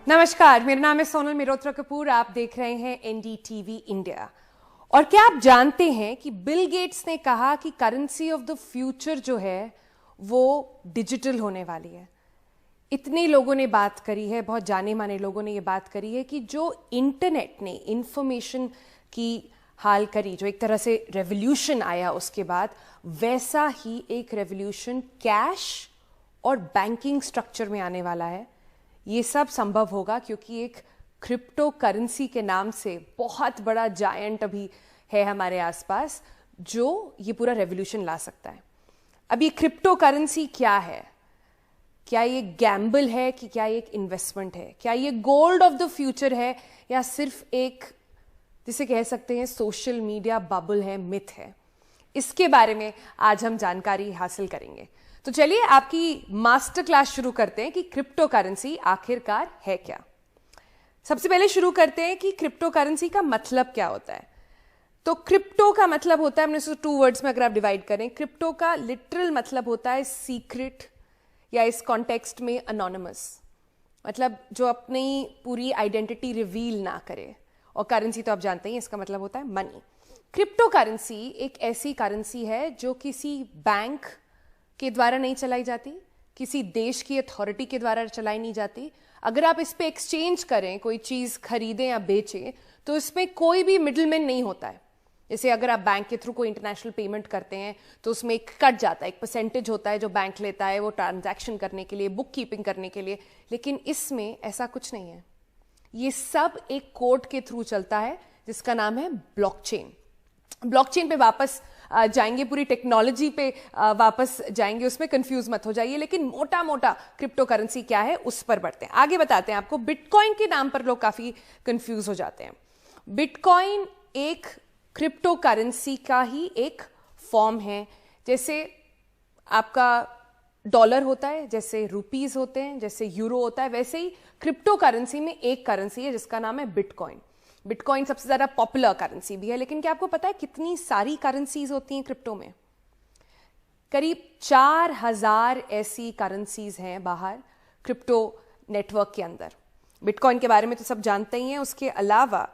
नमस्कार, मेरा नाम है सोनल मिरोत्रा कपूर। आप देख रहे हैं एनडीटीवी इंडिया। और क्या आप जानते हैं कि बिल गेट्स ने कहा कि करेंसी ऑफ द फ्यूचर जो है वो डिजिटल होने वाली है। इतने लोगों ने बात करी है, बहुत जाने माने लोगों ने ये बात करी है कि जो इंटरनेट ने इंफॉर्मेशन की हाल करी, जो एक तरह से रेवोल्यूशन आया उसके बाद, वैसा ही एक रेवोल्यूशन कैश और बैंकिंग स्ट्रक्चर में आने वाला है। ये सब संभव होगा क्योंकि एक क्रिप्टो करेंसी के नाम से बहुत बड़ा जायंट अभी है हमारे आसपास जो ये पूरा रेवोल्यूशन ला सकता है। अब ये क्रिप्टो करेंसी क्या है? क्या ये गैम्बल है कि क्या ये एक इन्वेस्टमेंट है? क्या ये गोल्ड ऑफ द फ्यूचर है या सिर्फ एक, जिसे कह सकते हैं, सोशल मीडिया बबल है, मिथ है? इसके बारे में आज हम जानकारी हासिल करेंगे। तो चलिए आपकी मास्टर क्लास शुरू करते हैं कि क्रिप्टो करेंसी आखिरकार है क्या। सबसे पहले शुरू करते हैं कि क्रिप्टो करेंसी का मतलब क्या होता है। तो क्रिप्टो का मतलब होता है, हमने इसको 2 वर्ड्स में अगर आप डिवाइड करें, क्रिप्टो का लिटरल मतलब होता है सीक्रेट, या इस कॉन्टेक्स्ट में अनोनिमस, मतलब जो अपनी पूरी आइडेंटिटी रिवील ना करे। और करेंसी तो आप जानते हैं इसका मतलब होता है मनी। क्रिप्टो करेंसी एक ऐसी करेंसी है जो किसी बैंक के द्वारा नहीं चलाई जाती, किसी देश की अथॉरिटी के द्वारा चलाई नहीं जाती। अगर आप इस पे एक्सचेंज करें, कोई चीज खरीदें या बेचें, तो इसमें कोई भी मिडलमैन नहीं होता है। जैसे अगर आप बैंक के थ्रू कोई इंटरनेशनल पेमेंट करते हैं तो उसमें एक कट जाता है, एक परसेंटेज होता है जो बैंक लेता है वो ट्रांजैक्शन करने के लिए, बुक कीपिंग करने के लिए। लेकिन इसमें ऐसा कुछ नहीं है। ये सब एक कोड के थ्रू चलता है जिसका नाम है ब्लॉकचेन। ब्लॉकचेन पे वापस जाएंगे, पूरी टेक्नोलॉजी पे वापस जाएंगे, उसमें कंफ्यूज मत हो जाइए। लेकिन मोटा मोटा क्रिप्टो करेंसी क्या है उस पर बढ़ते हैं, आगे बताते हैं आपको। बिटकॉइन के नाम पर लोग काफी कंफ्यूज हो जाते हैं। बिटकॉइन एक क्रिप्टो करेंसी का ही एक फॉर्म है। जैसे आपका डॉलर होता है, जैसे रुपीज होते हैं, जैसे यूरो होता है, वैसे ही क्रिप्टो करेंसी में एक करेंसी है जिसका नाम है बिटकॉइन। बिटकॉइन सबसे ज्यादा पॉपुलर करेंसी भी है। लेकिन क्या आपको पता है कितनी सारी करेंसीज होती हैं क्रिप्टो में? करीब 4000 ऐसी करेंसीज हैं बाहर क्रिप्टो नेटवर्क के अंदर। बिटकॉइन के बारे में तो सब जानते ही हैं। उसके अलावा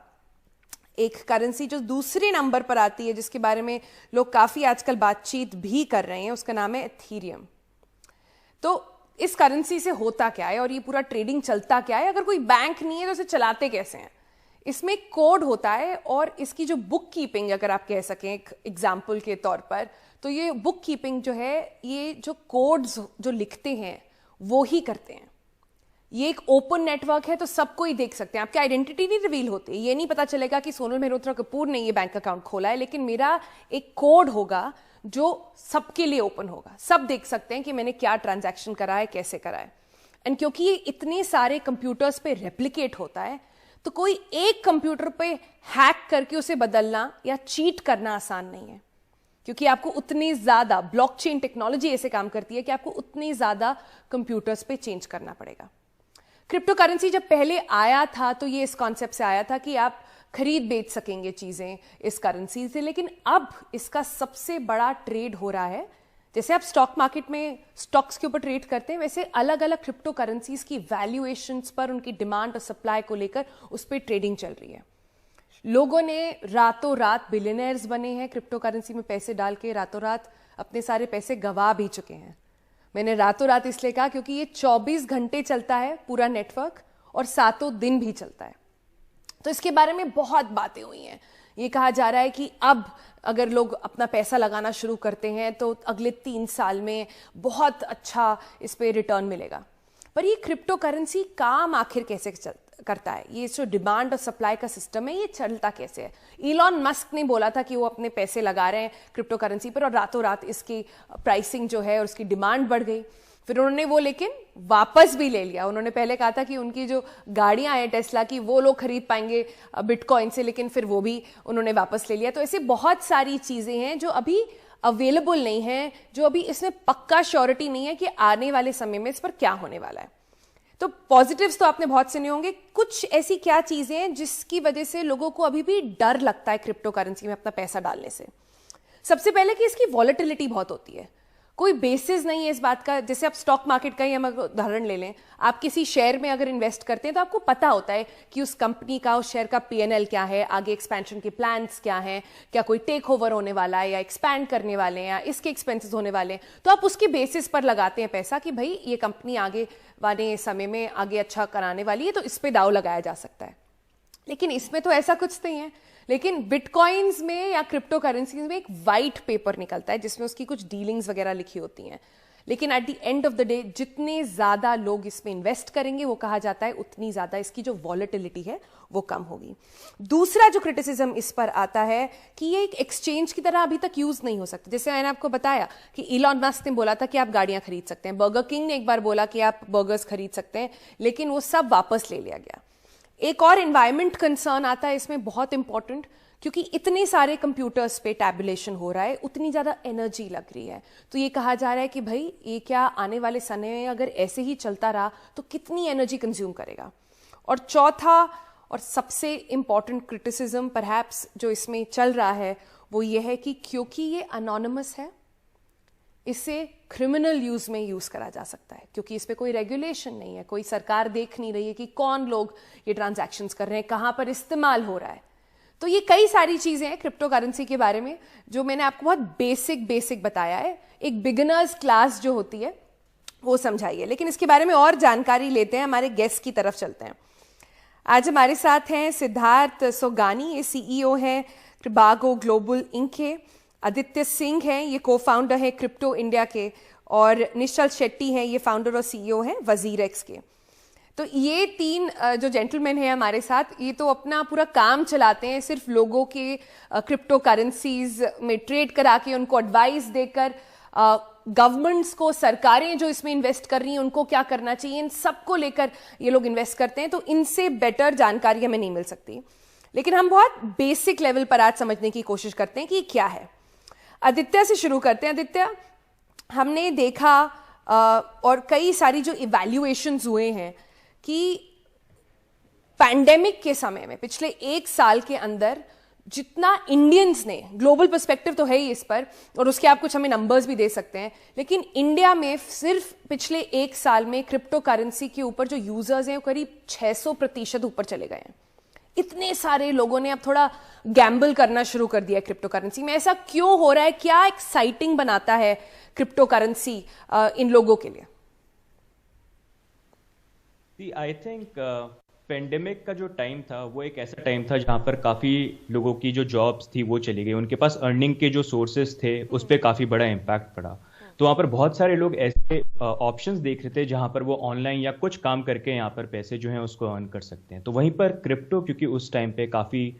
एक करेंसी जो दूसरे नंबर पर आती है, जिसके बारे में लोग काफी आजकल बातचीत भी कर रहे हैं, उसका नाम है एथीरियम। तो इस करेंसी से होता क्या है और ये पूरा ट्रेडिंग चलता क्या है? अगर कोई बैंक नहीं है तो इसे चलाते कैसे हैं? इसमें कोड होता है और इसकी जो बुक कीपिंग, अगर आप कह सकें एक एग्जाम्पल के तौर पर, तो ये बुक कीपिंग जो है, ये जो कोड्स जो लिखते हैं वो ही करते हैं। ये एक ओपन नेटवर्क है तो सबको ही देख सकते हैं। आपकी आइडेंटिटी नहीं रिवील होती, ये नहीं पता चलेगा कि सोनल मेहरोत्रा कपूर ने ये बैंक अकाउंट खोला है, लेकिन मेरा एक कोड होगा जो सबके लिए ओपन होगा। सब देख सकते हैं कि मैंने क्या ट्रांजैक्शन करा है, कैसे करा है। एंड क्योंकि ये इतने सारे कंप्यूटर्स पे रेप्लिकेट होता है तो कोई एक कंप्यूटर पे हैक करके उसे बदलना या चीट करना आसान नहीं है, क्योंकि आपको उतनी ज्यादा, ब्लॉकचेन टेक्नोलॉजी ऐसे काम करती है कि आपको उतनी ज्यादा कंप्यूटर्स पे चेंज करना पड़ेगा। क्रिप्टो करेंसी जब पहले आया था तो ये इस कॉन्सेप्ट से आया था कि आप खरीद बेच सकेंगे चीजें इस करेंसी से। लेकिन अब इसका सबसे बड़ा ट्रेड हो रहा है। जैसे आप स्टॉक मार्केट में स्टॉक्स के ऊपर ट्रेड करते हैं, वैसे अलग अलग क्रिप्टो करेंसीज की वैल्यूएशंस पर, उनकी डिमांड और सप्लाई को लेकर उस पर ट्रेडिंग चल रही है। लोगों ने रातों रात बिलियनर्स बने हैं क्रिप्टो करेंसी में पैसे डाल के, रातों रात अपने सारे पैसे गवा भी चुके हैं। मैंने रातों रात इसलिए कहा क्योंकि ये 24 घंटे चलता है पूरा नेटवर्क और 7 दिन भी चलता है। तो इसके बारे में बहुत बातें हुई हैं। ये कहा जा रहा है कि अब अगर लोग अपना पैसा लगाना शुरू करते हैं तो अगले 3 साल में बहुत अच्छा इस पे रिटर्न मिलेगा। पर ये क्रिप्टो करेंसी काम आखिर कैसे करता है? ये जो डिमांड और सप्लाई का सिस्टम है, ये चलता कैसे है? इलॉन मस्क ने बोला था कि वो अपने पैसे लगा रहे हैं क्रिप्टो करेंसी पर और रातों रात इसकी प्राइसिंग जो है और उसकी डिमांड बढ़ गई। फिर उन्होंने वो लेकिन वापस भी ले लिया। उन्होंने पहले कहा था कि उनकी जो गाड़ियां हैं टेस्ला की, वो लोग खरीद पाएंगे बिटकॉइन से, लेकिन फिर वो भी उन्होंने वापस ले लिया। तो ऐसे बहुत सारी चीजें हैं जो अभी अवेलेबल नहीं है, जो अभी इसमें पक्का श्योरिटी नहीं है कि आने वाले समय में इस पर क्या होने वाला है। तो पॉजिटिव्स तो आपने बहुत सुने होंगे। कुछ ऐसी क्या चीजें हैं जिसकी वजह से लोगों को अभी भी डर लगता है क्रिप्टो करेंसी में अपना पैसा डालने से? सबसे पहले कि इसकी वॉलेटिलिटी बहुत होती है। कोई बेसिस नहीं है इस बात का। जैसे आप स्टॉक मार्केट का ही हम उदाहरण ले लें, आप किसी शेयर में अगर इन्वेस्ट करते हैं तो आपको पता होता है कि उस कंपनी का, उस शेयर का पीएनएल क्या है, आगे एक्सपेंशन के प्लान्स क्या हैं, क्या कोई टेक ओवर होने वाला है या एक्सपैंड करने वाले हैं या इसके एक्सपेंसेस होने वाले हैं, तो आप उसके बेसिस पर लगाते हैं पैसा कि भाई ये कंपनी आगे वाले समय में आगे अच्छा कराने वाली है, तो इस पे दाव लगाया जा सकता है। लेकिन इसमें तो ऐसा कुछ नहीं है। लेकिन बिटकॉइंस में या क्रिप्टो करेंसीज में एक वाइट पेपर निकलता है जिसमें उसकी कुछ डीलिंग्स वगैरह लिखी होती हैं, लेकिन at the end of the day जितने ज्यादा लोग इसमें इन्वेस्ट करेंगे, वो कहा जाता है उतनी ज्यादा इसकी जो वॉलेटिलिटी है वो कम होगी। दूसरा जो क्रिटिसिज्म इस पर आता है कि ये एक एक्सचेंज की तरह अभी तक यूज नहीं हो सकता। जैसे मैंने आपको बताया कि इलॉन मस्क ने बोला था कि आप गाड़ियां खरीद सकते हैं, बर्गर किंग ने एक बार बोला कि आप बर्गर्स खरीद सकते हैं, लेकिन वो सब वापस ले लिया गया। एक और एनवायरमेंट कंसर्न आता है इसमें, बहुत इंपॉर्टेंट, क्योंकि इतने सारे कंप्यूटर्स पे टैबुलेशन हो रहा है, उतनी ज्यादा एनर्जी लग रही है। तो ये कहा जा रहा है कि भाई ये क्या आने वाले समय में अगर ऐसे ही चलता रहा तो कितनी एनर्जी कंज्यूम करेगा। और चौथा और सबसे इंपॉर्टेंट क्रिटिसिज्म परहैप्स जो इसमें चल रहा है वो ये है कि क्योंकि ये अनोनिमस है, इसे क्रिमिनल यूज में यूज करा जा सकता है, क्योंकि इस पे कोई रेगुलेशन नहीं है, कोई सरकार देख नहीं रही है कि कौन लोग ये ट्रांजैक्शंस कर रहे हैं, कहां पर इस्तेमाल हो रहा है। तो ये कई सारी चीजें हैं क्रिप्टो करेंसी के बारे में जो मैंने आपको बहुत बेसिक बताया है, एक बिगिनर्स क्लास जो होती है वो समझाइए। लेकिन इसके बारे में और जानकारी लेते हैं, हमारे गेस्ट की तरफ चलते हैं। आज हमारे साथ हैं सिद्धार्थ सोगानी, ये सीईओ हैं ट्रिबागो ग्लोबल इंक के। आदित्य सिंह हैं, ये को फाउंडर है क्रिप्टो इंडिया के। और निश्चल शेट्टी हैं, ये फाउंडर और सीईओ हैं वजीरेक्स के। तो ये तीन जो जेंटलमैन हैं हमारे साथ, ये तो अपना पूरा काम चलाते हैं सिर्फ लोगों के क्रिप्टो करेंसीज में ट्रेड करा के, उनको एडवाइस देकर, गवर्नमेंट्स को, सरकारें जो इसमें इन्वेस्ट कर रही हैं उनको क्या करना चाहिए, इन सबको लेकर ये लोग इन्वेस्ट करते हैं। तो इनसे बेटर जानकारी हमें नहीं मिल सकती। लेकिन हम बहुत बेसिक लेवल पर आज समझने की कोशिश करते हैं कि क्या है। आदित्य से शुरू करते हैं। आदित्य, हमने देखा और कई सारी जो इवैल्यूएशंस हुए हैं कि पैंडेमिक के समय में पिछले एक साल के अंदर जितना इंडियंस ने, ग्लोबल पर्सपेक्टिव तो है ही इस पर और उसके आप कुछ हमें नंबर्स भी दे सकते हैं, लेकिन इंडिया में सिर्फ पिछले एक साल में क्रिप्टो करेंसी के ऊपर जो यूजर्स हैं वो करीब 600% ऊपर चले गए हैं। इतने सारे लोगों ने अब थोड़ा गैम्बल करना शुरू कर दिया है क्रिप्टो करेंसी में। ऐसा क्यों हो रहा है? क्या एक्साइटिंग बनाता है क्रिप्टो करेंसी इन लोगों के लिए? आई थिंक पेंडेमिक का जो टाइम था वो एक ऐसा टाइम था जहां पर काफी लोगों की जो जॉब्स थी वो चली गई, उनके पास अर्निंग के जो सोर्सेज थे उस पर काफी बड़ा इम्पैक्ट पड़ा। तो वहां पर बहुत सारे लोग ऐसे ऑप्शंस देख रहे थे जहां पर वो ऑनलाइन या कुछ काम करके यहाँ पर पैसे जो हैं उसको अर्न कर सकते हैं। तो वहीं पर क्रिप्टो, क्योंकि उस टाइम पे काफी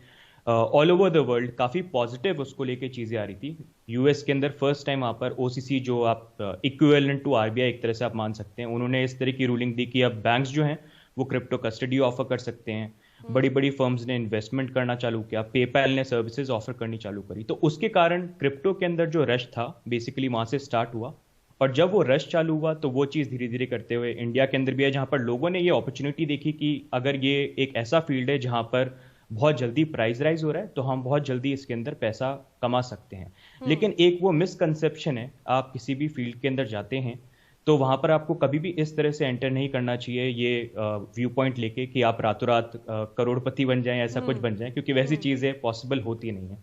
ऑल ओवर द वर्ल्ड काफी पॉजिटिव उसको लेके चीजें आ रही थी। यूएस के अंदर फर्स्ट टाइम वहां पर ओसीसी, जो आप इक्विवेलेंट टू आरबीआई एक तरह से आप मान सकते हैं, उन्होंने इस तरह की रूलिंग दी कि अब बैंक्स जो हैं वो क्रिप्टो कस्टडी ऑफर कर सकते हैं। बड़ी बड़ी फर्म्स ने इन्वेस्टमेंट करना चालू किया, पेपैल ने सर्विसेज ऑफर करनी चालू करी। तो उसके कारण क्रिप्टो के अंदर जो रश था बेसिकली वहां से स्टार्ट हुआ। और जब वो रश चालू हुआ तो वो चीज धीरे धीरे करते हुए इंडिया के अंदर भी है, जहां पर लोगों ने ये अपॉर्चुनिटी देखी कि अगर ये एक ऐसा फील्ड है जहां पर बहुत जल्दी प्राइस राइज हो रहा है तो हम बहुत जल्दी इसके अंदर पैसा कमा सकते हैं। लेकिन एक वो मिसकंसेप्शन है, आप किसी भी फील्ड के अंदर जाते हैं तो वहां पर आपको कभी भी इस तरह से एंटर नहीं करना चाहिए ये व्यू पॉइंट लेके कि आप रातों रात करोड़पति बन जाएं, ऐसा कुछ बन जाएं, क्योंकि वैसी चीजें पॉसिबल होती नहीं है।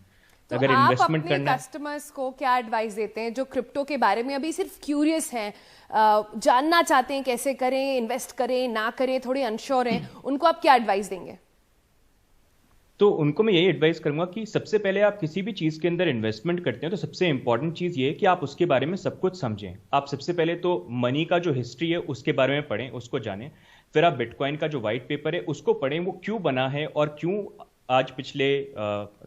तो अगर इन्वेस्टमेंट करना, कस्टमर्स को क्या एडवाइस देते हैं जो क्रिप्टो के बारे में अभी सिर्फ क्यूरियस हैं, जानना चाहते हैं कैसे करें, इन्वेस्ट करें ना करें, थोड़े अनश्योर हैं, उनको आप क्या एडवाइस देंगे? तो उनको मैं यही एडवाइस करूंगा कि सबसे पहले आप किसी भी चीज के अंदर इन्वेस्टमेंट करते हैं तो सबसे इंपॉर्टेंट चीज ये है कि आप उसके बारे में सब कुछ समझें। आप सबसे पहले तो मनी का जो हिस्ट्री है उसके बारे में पढ़ें, उसको जानें। फिर आप बिटकॉइन का जो व्हाइट पेपर है उसको पढ़ें, वो क्यों बना है और क्यों आज पिछले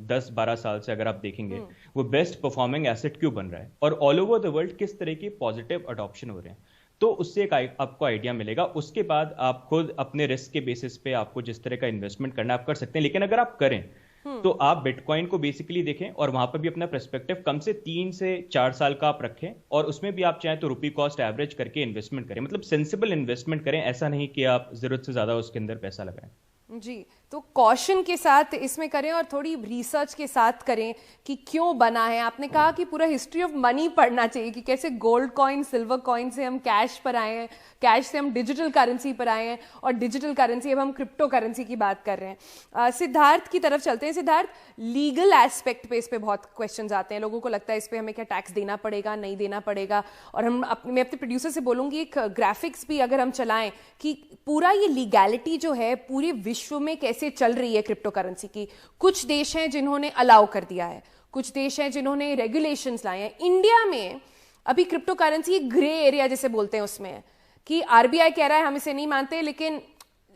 10-12 साल से अगर आप देखेंगे वो बेस्ट परफॉर्मिंग एसेट क्यों बन रहा है और ऑल ओवर द वर्ल्ड किस तरह की पॉजिटिव अडॉप्शन हो रहे हैं। तो उससे एक आपको आइडिया मिलेगा। उसके बाद आप खुद अपने रिस्क के बेसिस पे आपको जिस तरह का इन्वेस्टमेंट करना आप कर सकते हैं। लेकिन अगर आप करें तो आप बिटकॉइन को बेसिकली देखें और वहां पर भी अपना पर्सपेक्टिव कम से 3 से 4 साल का आप रखें और उसमें भी आप चाहें तो रुपी कॉस्ट एवरेज करके इन्वेस्टमेंट करें, मतलब सेंसिबल इन्वेस्टमेंट करें। ऐसा नहीं कि आप जरूरत से ज्यादा उसके अंदर पैसा लगाएं। जी, तो कॉशन के साथ इसमें करें और थोड़ी रिसर्च के साथ करें कि क्यों बना है। आपने कहा कि पूरा हिस्ट्री ऑफ मनी पढ़ना चाहिए कि कैसे गोल्ड कॉइन सिल्वर कॉइन से हम कैश पर आए हैं, कैश से हम डिजिटल करेंसी पर आए हैं, और डिजिटल करेंसी अब हम क्रिप्टो करेंसी की बात कर रहे हैं। सिद्धार्थ की तरफ चलते हैं। सिद्धार्थ, लीगल एस्पेक्ट पे इस पे बहुत क्वेश्चंस आते हैं, लोगों को लगता है इस पे हमें क्या टैक्स देना पड़ेगा, नहीं देना पड़ेगा। और मैं अपने प्रोड्यूसर से बोलूंगी एक ग्राफिक्स भी अगर हम चलाएं कि पूरा ये लीगैलिटी जो है पूरे विश्व में कैसे चल रही है क्रिप्टो करेंसी की। कुछ देश हैं जिन्होंने अलाउ कर दिया है, कुछ देश हैं जिन्होंने रेगुलेशंस लाए हैं। इंडिया में अभी क्रिप्टो करेंसी ग्रे एरिया जैसे बोलते हैं उसमें है कि आरबीआई कह रहा है हम इसे नहीं मानते, लेकिन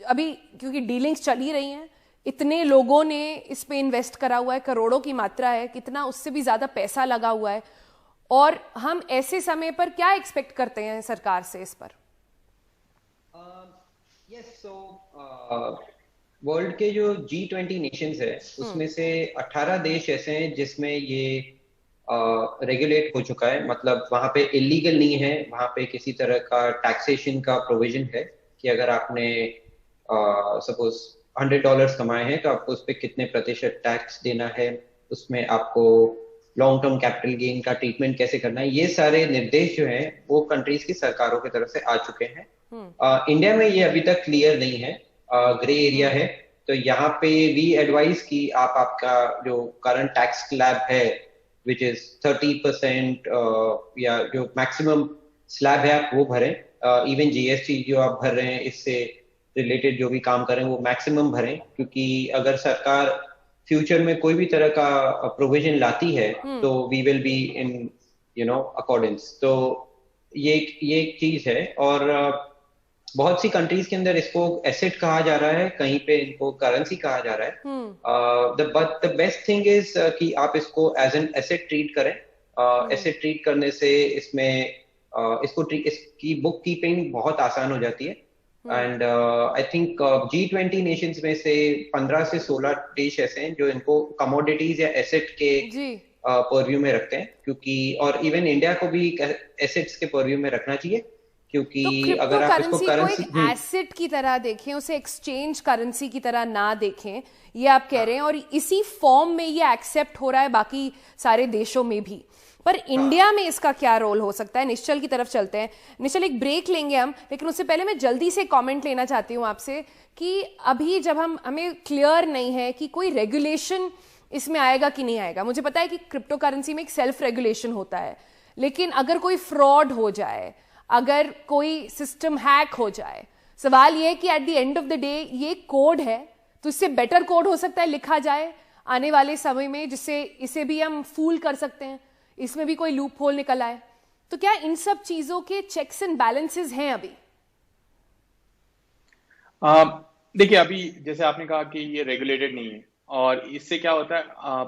अभी क्योंकि डीलिंग्स चल ही रही हैं, इतने लोगों ने इस पे इन्वेस्ट करा हुआ है, करोड़ों की मात्रा है, कितना उससे भी ज्यादा पैसा लगा हुआ है, और हम ऐसे समय पर क्या एक्सपेक्ट करते हैं सरकार से इस पर? यस, सो वर्ल्ड के जो G20 नेशंस है उसमें से 18 देश ऐसे हैं जिसमें ये रेगुलेट हो चुका है। मतलब वहां पे इलीगल नहीं है, वहां पे किसी तरह का टैक्सेशन का प्रोविजन है कि अगर आपने सपोज $100 कमाए हैं तो आपको उस पर कितने प्रतिशत टैक्स देना है, उसमें आपको लॉन्ग टर्म कैपिटल गेन का ट्रीटमेंट कैसे करना है, ये सारे निर्देश जो हैं वो कंट्रीज की सरकारों की तरफ से आ चुके हैं। इंडिया में ये अभी तक क्लियर नहीं है, ग्रे एरिया है। तो यहाँ पे वी एडवाइस कि आप आपका जो करंट टैक्स स्लैब है विच इज 30% या जो मैक्सिमम स्लैब है आप वो भरें। इवन जीएसटी जो आप भर रहे हैं इससे रिलेटेड जो भी काम करें वो मैक्सिमम भरें, क्योंकि अगर सरकार फ्यूचर में कोई भी तरह का प्रोविजन लाती है तो we will be in accordance. तो ये एक चीज है। और बहुत सी कंट्रीज के अंदर इसको एसेट कहा जा रहा है, कहीं पे इनको करेंसी कहा जा रहा है। But the best thing is कि आप इसको एज एन एसेट ट्रीट करें। एसेट ट्रीट करने से इसमें इसकी बुक कीपिंग बहुत आसान हो जाती है। And I think G20 Nations में से 15 से 16 देश ऐसे हैं जो इनको कमोडिटीज या एसेट के परव्यू में रखते हैं, क्योंकि और इवन इंडिया को भी एसेट्स के परव्यू में रखना चाहिए, क्योंकि तो अगर आप इसको करेंसी को एक एसेट की तरह देखें, उसे एक्सचेंज करेंसी की तरह ना देखें, ये आप कह रहे हैं। और इसी फॉर्म में ये एक्सेप्ट हो रहा है बाकी सारे देशों में भी। पर इंडिया में इसका क्या रोल हो सकता है? निश्चल की तरफ चलते हैं। निश्चल, एक ब्रेक लेंगे हम, लेकिन उससे पहले मैं जल्दी से कमेंट लेना चाहती हूं आपसे कि अभी जब हमें क्लियर नहीं है कि कोई रेगुलेशन इसमें आएगा कि नहीं आएगा। मुझे पता है कि क्रिप्टो करेंसी में एक सेल्फ रेगुलेशन होता है, लेकिन अगर कोई फ्रॉड हो जाए, अगर कोई सिस्टम हैक हो जाए, सवाल ये है कि at the end of the day ये कोड है, तो इससे बेटर कोड हो सकता है लिखा जाए आने वाले समय में, जिससे इसे भी हम फूल कर सकते हैं, इसमें भी कोई लूप होल निकल आए। तो क्या इन सब चीजों के चेक्स एंड बैलेंसेस हैं अभी? देखिए, अभी जैसे आपने कहा कि ये रेगुलेटेड नहीं है, और इससे क्या होता है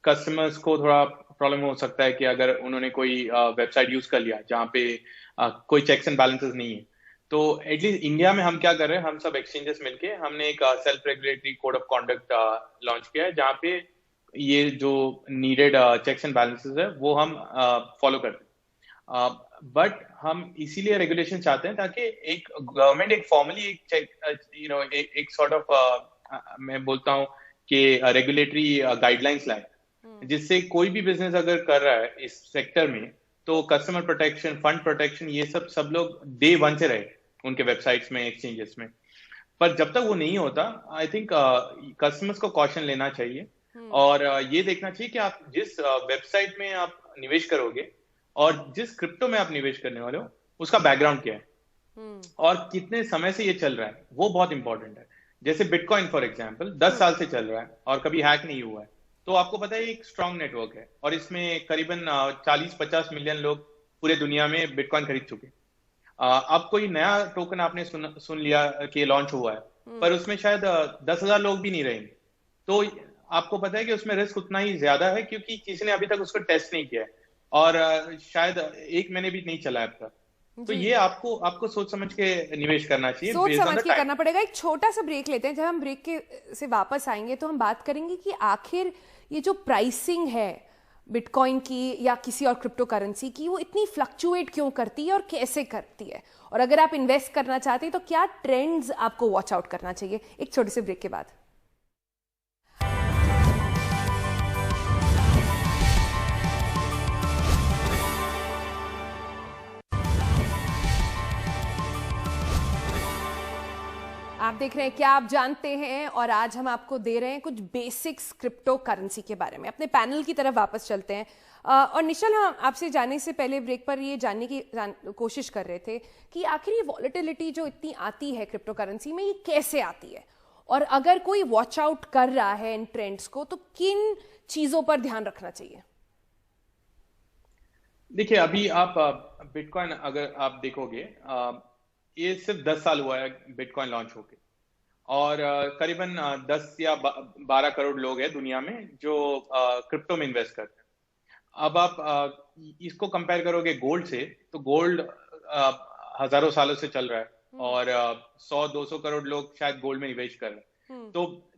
कस्टमर्स को थोड़ा प्रॉब्लम हो सकता है कि अगर उन्होंने कोई वेबसाइट यूज कर लिया जहाँ पे कोई चेक्स एंड बैलेंसेस नहीं है। तो एटलीस्ट इंडिया में हम क्या कर रहे हैं, हम सब एक्सचेंजेस मिलके हमने एक self regulatory code of conduct launch किया है, जहाँ पे ये जो नीडेड चेक्स एंड बैलेंसेस है वो हम फॉलो करते हैं। बट हम इसीलिए रेगुलेशन चाहते हैं ताकि एक गवर्नमेंट एक फॉर्मली एक चेक एक सॉर्ट ऑफ मैं बोलता हूँ कि रेगुलेटरी गाइडलाइंस लाए, जिससे कोई भी बिजनेस अगर कर रहा है इस सेक्टर में तो कस्टमर प्रोटेक्शन, फंड प्रोटेक्शन, ये सब लोग डे वन से रहे उनके वेबसाइट्स में, एक्सचेंजेस में। पर जब तक वो नहीं होता, आई थिंक कस्टमर्स को कॉशन लेना चाहिए और ये देखना चाहिए कि आप जिस वेबसाइट में आप निवेश करोगे और जिस क्रिप्टो में आप निवेश करने वाले हो उसका बैकग्राउंड क्या है और कितने समय से ये चल रहा है, वो बहुत इंपॉर्टेंट है। जैसे बिटकॉइन फॉर एग्जांपल 10 साल से चल रहा है और कभी हैक नहीं हुआ है, तो आपको पता है एक स्ट्रांग नेटवर्क है और इसमें करीबन 40-50 मिलियन लोग पूरे दुनिया में बिटकॉइन खरीद चुके। अब कोई नया टोकन आपने सुन लिया कि लॉन्च हुआ है, पर उसमें शायद 10,000 लोग भी नहीं रहेंगे, तो आपको पता है कि उसमें रिस्क उतना ही ज्यादा है क्योंकि किसी ने अभी तक उसको टेस्ट नहीं किया है और शायद 1 महीने भी नहीं चला है अब तक। तो ये आपको सोच समझ के निवेश करना चाहिए, सोच समझ के करना पड़ेगा। एक छोटा सा ब्रेक लेते हैं, जब हम ब्रेक के से वापस आएंगे तो हम बात करेंगे कि आखिर ये जो प्राइसिंग है बिटकॉइन की या किसी और क्रिप्टो करेंसी की, वो इतनी फ्लक्चुएट क्यों करती है और कैसे करती है, और अगर आप इन्वेस्ट करना चाहते हैं तो क्या ट्रेंड्स आपको वॉच आउट करना चाहिए। एक छोटे से ब्रेक के बाद। आप देख रहे हैं क्या आप जानते हैं, और आज हम आपको दे रहे हैं कुछ बेसिक्स क्रिप्टो करेंसी के बारे में। अपने पैनल की तरफ वापस चलते हैं। और निश्चल, हम आपसे जाने से पहले ब्रेक पर ये जानने की कोशिश कर रहे थे कि आखिर ये वॉलेटिलिटी जो इतनी आती है क्रिप्टो करेंसी में, ये कैसे आती है, और अगर कोई वॉच आउट कर रहा है इन ट्रेंड्स को तो किन चीजों पर ध्यान रखना चाहिए। देखिए, अभी आप बिटकॉइन अगर आप देखोगे, ये सिर्फ 10 साल हुआ है बिटकॉइन लॉन्च होके, और करीबन 10 या 12 करोड़ लोग हैं दुनिया में जो क्रिप्टो में इन्वेस्ट करते हैं। अब आप इसको कंपेयर करोगे गोल्ड से, तो गोल्ड हजारों सालों से चल रहा है, और 100-200 करोड़ लोग शायद गोल्ड में निवेश कर रहे हैं।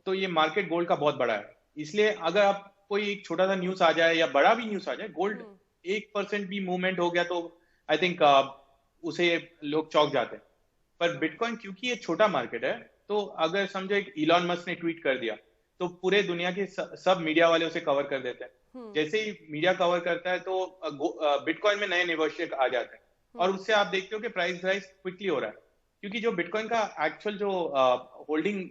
तो ये मार्केट गोल्ड का बहुत बड़ा है। इसलिए अगर आप कोई एक छोटा सा न्यूज आ जाए या बड़ा भी न्यूज आ जाए, गोल्ड 1% भी मूवमेंट हो गया तो आई थिंक उसे लोग चौंक जाते हैं। पर बिटकॉइन क्योंकि ये छोटा मार्केट है, तो अगर समझो एक इलॉन मस्क ने ट्वीट कर दिया तो पूरे दुनिया के सब मीडिया वाले उसे कवर कर देते हैं। जैसे ही मीडिया कवर करता है तो बिटकॉइन में नए निवेशक आ जाते हैं, और उससे आप देखते हो कि प्राइस राइज क्विकली हो रहा है, क्योंकि जो बिटकॉइन का एक्चुअल जो होल्डिंग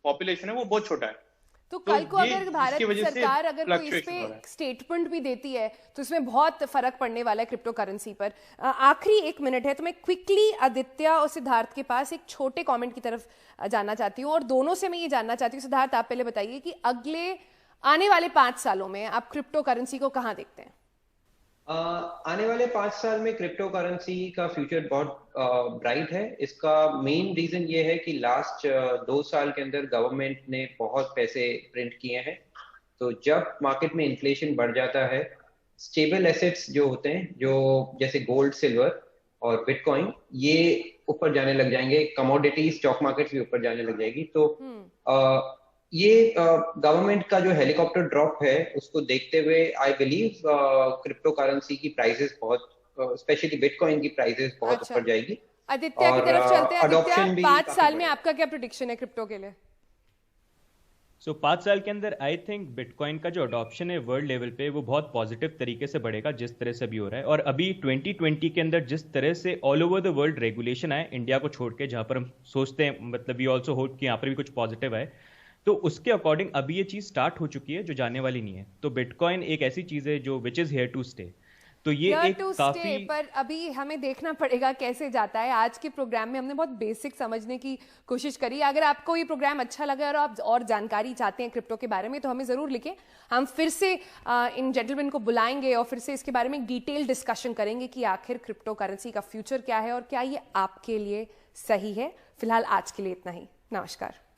पॉपुलेशन है वो बहुत छोटा है। तो कल को अगर भारत सरकार अगर कोई इस पे स्टेटमेंट भी देती है तो इसमें बहुत फर्क पड़ने वाला है क्रिप्टो करेंसी पर। आखिरी 1 मिनट है तो मैं क्विकली आदित्य और सिद्धार्थ के पास एक छोटे कमेंट की तरफ जाना चाहती हूँ, और दोनों से मैं ये जानना चाहती हूँ। सिद्धार्थ, आप पहले बताइए कि अगले आने वाले 5 सालों में आप क्रिप्टो करेंसी को कहाँ देखते हैं। आने वाले 5 साल में क्रिप्टो करेंसी का फ्यूचर बहुत ब्राइट है। इसका मेन रीजन ये है कि लास्ट 2 साल के अंदर गवर्नमेंट ने बहुत पैसे प्रिंट किए हैं। तो जब मार्केट में इन्फ्लेशन बढ़ जाता है, स्टेबल एसेट्स जो होते हैं, जो जैसे गोल्ड, सिल्वर और बिटकॉइन, ये ऊपर जाने लग जाएंगे। कमोडिटी स्टॉक मार्केट भी ऊपर जाने लग जाएगी। तो ये गवर्नमेंट का जो हेलीकॉप्टर ड्रॉप है उसको देखते हुए आई बिलीव क्रिप्टो करेंसी की प्राइसेस बहुत, स्पेशली बिटकॉइन की प्राइसेस बहुत ऊपर जाएगी। आदित्य की तरफ चलते हैं। आदित्य, 5 साल में आपका क्या प्रेडिक्शन है क्रिप्टो के लिए? 5 साल के अंदर आई थिंक बिटकॉइन का जो अडॉप्शन है वर्ल्ड लेवल पे वो बहुत पॉजिटिव तरीके से बढ़ेगा, जिस तरह से अभी हो रहा है। और अभी 2020 के अंदर जिस तरह से all over the world regulation आए, इंडिया को छोड़ के, जहां पर हम सोचते हैं मतलब वी ऑल्सो होप कि यहाँ पर भी कुछ पॉजिटिव आए, तो उसके अकॉर्डिंग अभी ये चीज स्टार्ट हो चुकी है जो जाने वाली नहीं है। तो बिटकॉइन एक ऐसी चीज है जो which is here to stay. तो ये एक काफी, पर अभी हमें देखना पड़ेगा कैसे जाता है। आज के प्रोग्राम में हमने बहुत बेसिक समझने की कोशिश करी। अगर आपको ये प्रोग्राम अच्छा लगा और आप और जानकारी चाहते हैं क्रिप्टो के बारे में तो हमें जरूर लिखें। हम फिर से इन जेंटलमैन को बुलाएंगे और फिर से इसके बारे में डिटेल डिस्कशन करेंगे कि आखिर क्रिप्टो करेंसी का फ्यूचर क्या है और क्या ये आपके लिए सही है। फिलहाल आज के लिए इतना ही। नमस्कार।